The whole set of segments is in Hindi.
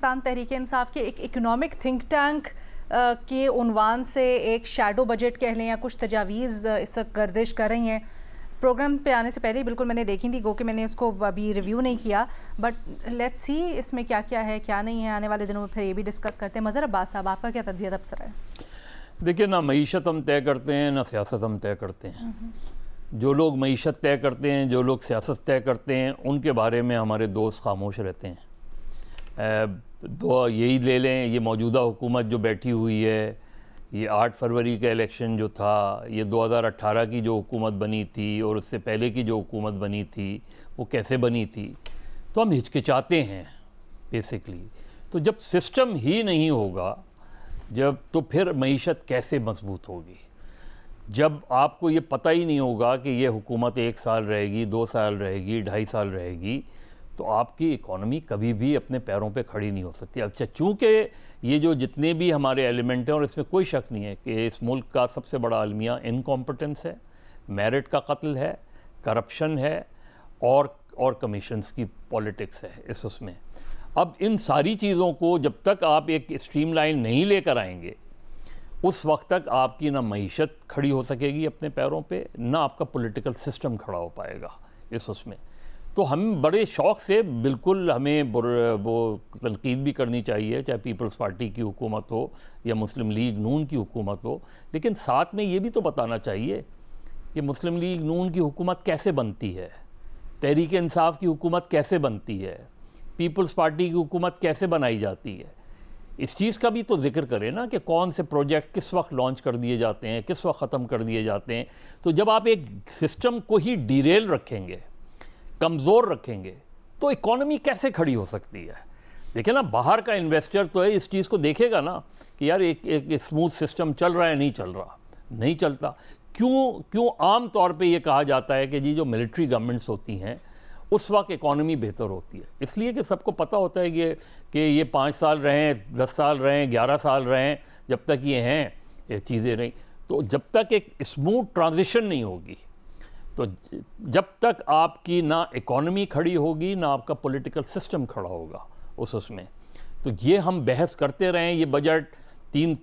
पाकिस्तान तहरीक इंसाफ के एक इकोनॉमिक थिंक टैंक के उन्वान से एक शैडो बजट कह लें या कुछ तजावीज़ इस वक्त गर्दिश कर रही हैं। प्रोग्राम पे आने से पहले ही बिल्कुल मैंने देखी थी, गो कि मैंने इसको अभी रिव्यू नहीं किया, बट लेट्स सी इसमें क्या क्या है क्या नहीं है। आने वाले दिनों में फिर ये भी डिस्कस करते हैं। मज़हर अब्बास साहब, आपका क्या तज्ज़िया तबसरा है? देखिए, ना मईशत हम तय करते हैं ना सियासत हम तय करते हैं। जो लोग मईशत तय करते हैं, जो लोग सियासत तय करते हैं, उनके बारे में हमारे दोस्त खामोश रहते हैं। दो यही ले लें, ये मौजूदा हुकूमत जो बैठी हुई है, ये 8 फरवरी का इलेक्शन जो था, ये 2018 की जो हुकूमत बनी थी और उससे पहले की जो हुकूमत बनी थी वो कैसे बनी थी, तो हम हिचकिचाते हैं बेसिकली। तो जब सिस्टम ही नहीं होगा, जब तो फिर मईशत कैसे मजबूत होगी? जब आपको ये पता ही नहीं होगा कि ये हुकूमत 1 साल रहेगी, 2 साल रहेगी, 2.5 साल रहेगी, तो आपकी इकॉनमी कभी भी अपने पैरों पे खड़ी नहीं हो सकती। अच्छा, चूँकि ये जो जितने भी हमारे एलिमेंट हैं, और इसमें कोई शक नहीं है कि इस मुल्क का सबसे बड़ा अलमिया इनकॉम्पिटेंस है, मेरिट का कत्ल है, करप्शन है और कमीशंस की पॉलिटिक्स है उसमें। अब इन सारी चीज़ों को जब तक आप एक स्ट्रीमलाइन नहीं लेकर आएंगे, उस वक्त तक आपकी ना मईशत खड़ी हो सकेगी अपने पैरों पे, ना आपका पॉलिटिकल सिस्टम खड़ा हो पाएगा उसमें। तो हम बड़े शौक़ से, बिल्कुल हमें वो तनकीद भी करनी चाहिए, चाहे पीपल्स पार्टी की हुकूमत हो या मुस्लिम लीग नून की हुकूमत हो, लेकिन साथ में ये भी तो बताना चाहिए कि मुस्लिम लीग नून की हुकूमत कैसे बनती है, तहरीक इंसाफ की हुकूमत कैसे बनती है, पीपल्स पार्टी की हुकूमत कैसे बनाई जाती है। इस चीज़ का भी तो जिक्र करें ना कि कौन से प्रोजेक्ट किस वक्त लॉन्च कर दिए जाते हैं, किस वक्त ख़त्म कर दिए जाते हैं। तो जब आप एक सिस्टम को ही डीरेल रखेंगे, कमज़ोर रखेंगे, तो इकॉनमी कैसे खड़ी हो सकती है? देखिए ना, बाहर का इन्वेस्टर तो है इस चीज़ को देखेगा ना कि यार एक स्मूथ सिस्टम चल रहा है, नहीं चल रहा, नहीं चलता। क्यों आम तौर पे ये कहा जाता है कि जी जो मिलिट्री गवर्नमेंट्स होती हैं उस वक्त इकॉनमी बेहतर होती है, इसलिए कि सबको पता होता है कि ये 5 साल रहें, 10 साल रहें, 11 साल रहें, जब तक ये हैं ये चीज़ें रहीं। तो जब तक एक स्मूथ ट्रांजिशन नहीं होगी, तो जब तक आपकी ना इकॉनमी खड़ी होगी, ना आपका पॉलिटिकल सिस्टम खड़ा होगा उसमें। तो ये हम बहस करते रहें। ये बजट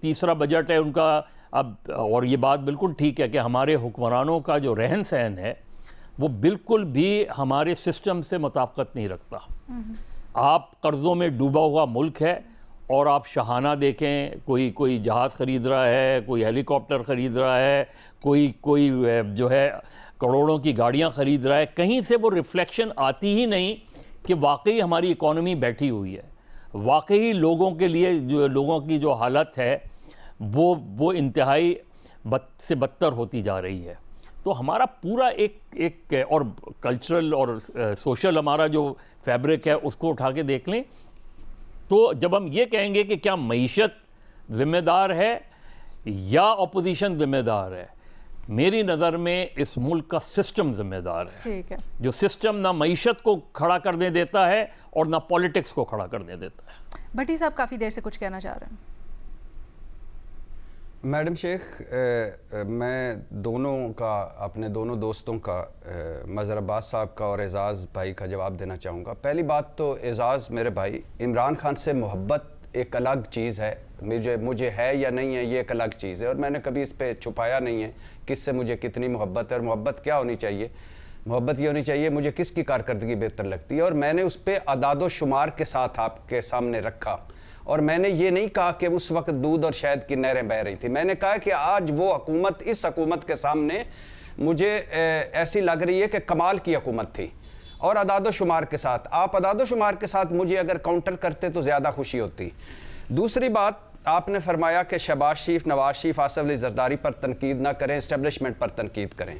तीसरा बजट है उनका अब, और ये बात बिल्कुल ठीक है कि हमारे हुक्मरानों का जो रहन सहन है वो बिल्कुल भी हमारे सिस्टम से मुताबिकत नहीं रखता। आप कर्ज़ों में डूबा हुआ मुल्क है और आप शहाना देखें, कोई जहाज़ ख़रीद रहा है, कोई हेलीकॉप्टर ख़रीद रहा है, कोई जो है करोड़ों की गाड़ियां ख़रीद रहा है, कहीं से वो रिफ्लेक्शन आती ही नहीं कि वाकई हमारी इकॉनमी बैठी हुई है। वाकई लोगों के लिए जो लोगों की जो हालत है वो इंतहाई से बदतर होती जा रही है। तो हमारा पूरा एक और कल्चरल और सोशल हमारा जो फैब्रिक है उसको उठा के देख लें, तो जब हम ये कहेंगे कि क्या मईशत ज़िम्मेदार है या अपोजिशन ज़िम्मेदार है, मेरी नज़र में इस मुल्क का सिस्टम ज़िम्मेदार है। ठीक है, जो सिस्टम ना मईशत को खड़ा करने देता है और ना पॉलिटिक्स को खड़ा करने देता है। भट्टी साहब काफ़ी देर से कुछ कहना चाह रहे हैं। मैडम शेख, मैं दोनों का, अपने दोनों दोस्तों का, मज़हर अब्बास साहब का और एजाज़ भाई का जवाब देना चाहूँगा। पहली बात तो एजाज़ मेरे भाई, इमरान खान से मोहब्बत एक अलग चीज़ है, मुझे है या नहीं है ये एक अलग चीज़ है, और मैंने कभी इस पे छुपाया नहीं है किससे मुझे कितनी मोहब्बत है। और मोहब्बत क्या होनी चाहिए? मोहब्बत ये होनी चाहिए मुझे किसकी कारकर्दगी बेहतर लगती है, और मैंने उस पर अदादो शुमार के साथ आपके सामने रखा। और मैंने ये नहीं कहा कि उस वक्त दूध और शहद की नहरें बह रही थी, मैंने कहा कि आज वो हुकूमत, इस हुकूमत के सामने मुझे ऐसी लग रही है कि कमाल की हुकूमत थी। और अदादो शुमार के साथ, आप अदादो शुमार के साथ मुझे अगर काउंटर करते तो ज़्यादा खुशी होती। दूसरी बात, आपने फरमाया कि शहबाज शरीफ, नवाज शरीफ, आसिफ अली जरदारी पर तनकीद ना करें, इस्टेब्लिशमेंट पर तनकीद करें।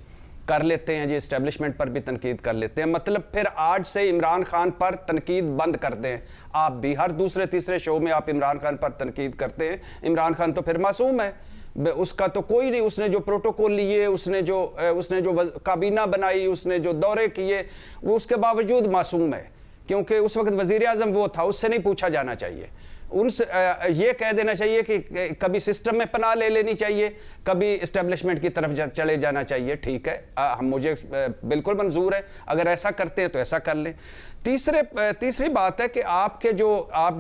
कर लेते हैं जी, इस्टेब्लिशमेंट पर भी तनकीद कर लेते हैं। मतलब फिर आज से इमरान खान पर तनकीद बंद कर दें। आप भी हर दूसरे तीसरे शो में आप इमरान खान पर तनकीद करते हैं। इमरान खान तो फिर मासूम है, उसका तो कोई नहीं, उसने जो प्रोटोकॉल लिए, उसने जो काबीना बनाई, उसने जो दौरे किए, वो उसके बावजूद मासूम है, क्योंकि उस वक्त वज़ीर आज़म वो था, उससे नहीं पूछा जाना चाहिए। उनसे ये कह देना चाहिए कि कभी सिस्टम में पनाह ले लेनी चाहिए, कभी इस्टेब्लिशमेंट की तरफ चले जाना चाहिए। ठीक है, मुझे बिल्कुल मंजूर है, अगर ऐसा करते हैं तो ऐसा कर लें। तीसरी बात है कि आप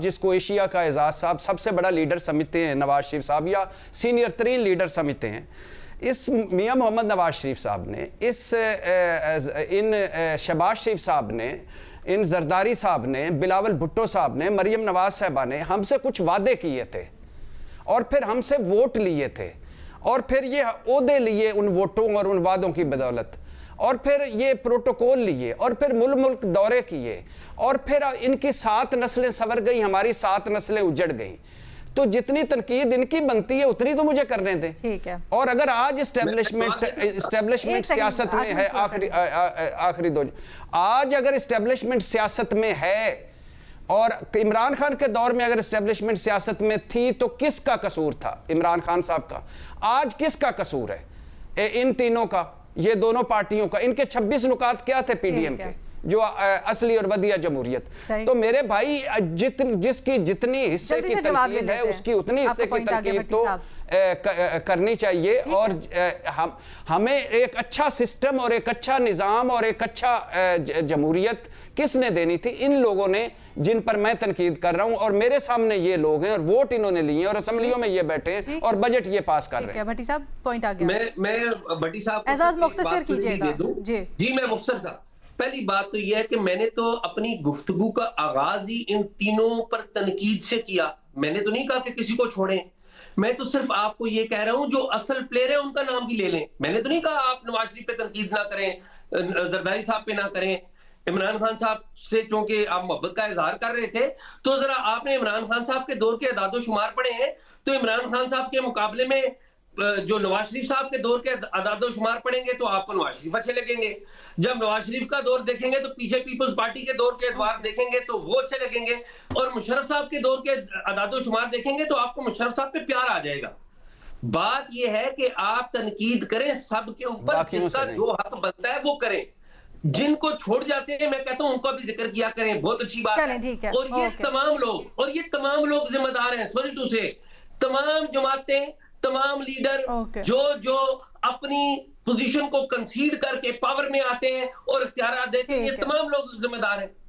जिसको एशिया का एजाज साहब सबसे बड़ा लीडर समझते हैं, नवाज शरीफ साहब, या सीनियर तरीन लीडर समझते हैं, इस मियां मोहम्मद नवाज शरीफ साहब ने, इन शहबाज शरीफ साहब ने, इन जरदारी साहब ने, बिलावल भुट्टो साहब ने, मरियम नवाज साहबा ने हमसे कुछ वादे किए थे और फिर हमसे वोट लिए थे और फिर ये ओहदे लिए उन वोटों और उन वादों की बदौलत, और फिर ये प्रोटोकॉल लिए और फिर मुल्क दौरे किए और फिर इनकी 7 नस्लें संवर गई, हमारी 7 नस्लें उजड़ गई। तो जितनी तनकीद इनकी बनती है उतनी तो मुझे करने दें। ठीक है। और अगर आज इस्टेब्लिशमेंट सियासत में है, आखिरी दो, आज अगर इस्टेब्लिशमेंट सियासत में है और इमरान खान के दौर में अगर इस्टेब्लिशमेंट सियासत में थी तो किसका कसूर था? इमरान खान साहब का। आज किसका कसूर है? इन तीनों का, ये दोनों पार्टियों का। इनके 26 नुकात क्या थे पीडीएम के, जो असली और वदिया जमहूरियत। तो मेरे भाई जिसकी जितनी हिस्से की तनकीद है उसकी उतनी हिस्से की तनकीद तो करनी चाहिए। और हमें एक अच्छा सिस्टम और एक अच्छा निज़ाम और एक अच्छा जमहूरियत किसने देनी थी? इन लोगों ने, जिन पर मैं तनकीद कर रहा हूं, और मेरे सामने ये लोग हैं और वोट इन्होंने लिए हैं और असेंबलियों में ये बैठे हैं और बजट ये पास कर रहे हैं। भट्टी साहब पॉइंट आ गया। मैं भट्टी साहब एजाज मुख्तसर कीजिएगा। जी मैं मुख्तसर साहब, पहली बात तो यह है कि मैंने तो अपनी गुफ्तगू का आगाज ही इन तीनों पर तनकीद से किया। मैंने तो नहीं कहा कि किसी को छोड़ें, मैं तो सिर्फ आपको ये कह रहा हूं जो असल प्लेयर है उनका नाम भी ले लें। मैंने तो नहीं कहा आप नवाज शरीफ पे तनकीद ना करें, जरदारी साहब पे ना करें। इमरान खान साहब से चूंकि आप मोहब्बत का इजहार कर रहे थे, तो जरा आपने इमरान खान साहब के दौर के अदादो शुमार पढ़े हैं तो इमरान खान साहब के मुकाबले में जो नवाज शरीफ साहब के दौर के अदादो शुमार पढ़ेंगे तो आपको नवाज शरीफ अच्छे लगेंगे। जब नवाज शरीफ का दौर देखेंगे तो पीछे पीपल्स पार्टी के दौर के एतबार देखेंगे तो वो अच्छे लगेंगे, और मुशर्रफ साहब के दौर के अदादो शुमार देखेंगे तो आपको मुशर्रफ साहब पे प्यार आ जाएगा। बात यह है कि आप तनकीद करें सबके ऊपर, जिसका जो हक बनता है वो करें। जिनको छोड़ जाते हैं मैं कहता हूं उनका भी जिक्र किया करें, बहुत अच्छी बात है। और ये तमाम लोग जिम्मेदार हैं, सॉरी टू से, तमाम जमातें, तमाम लीडर जो अपनी पोजीशन को कंसीड करके पावर में आते हैं और इख्तियार देते हैं, ये तमाम लोग जिम्मेदार हैं।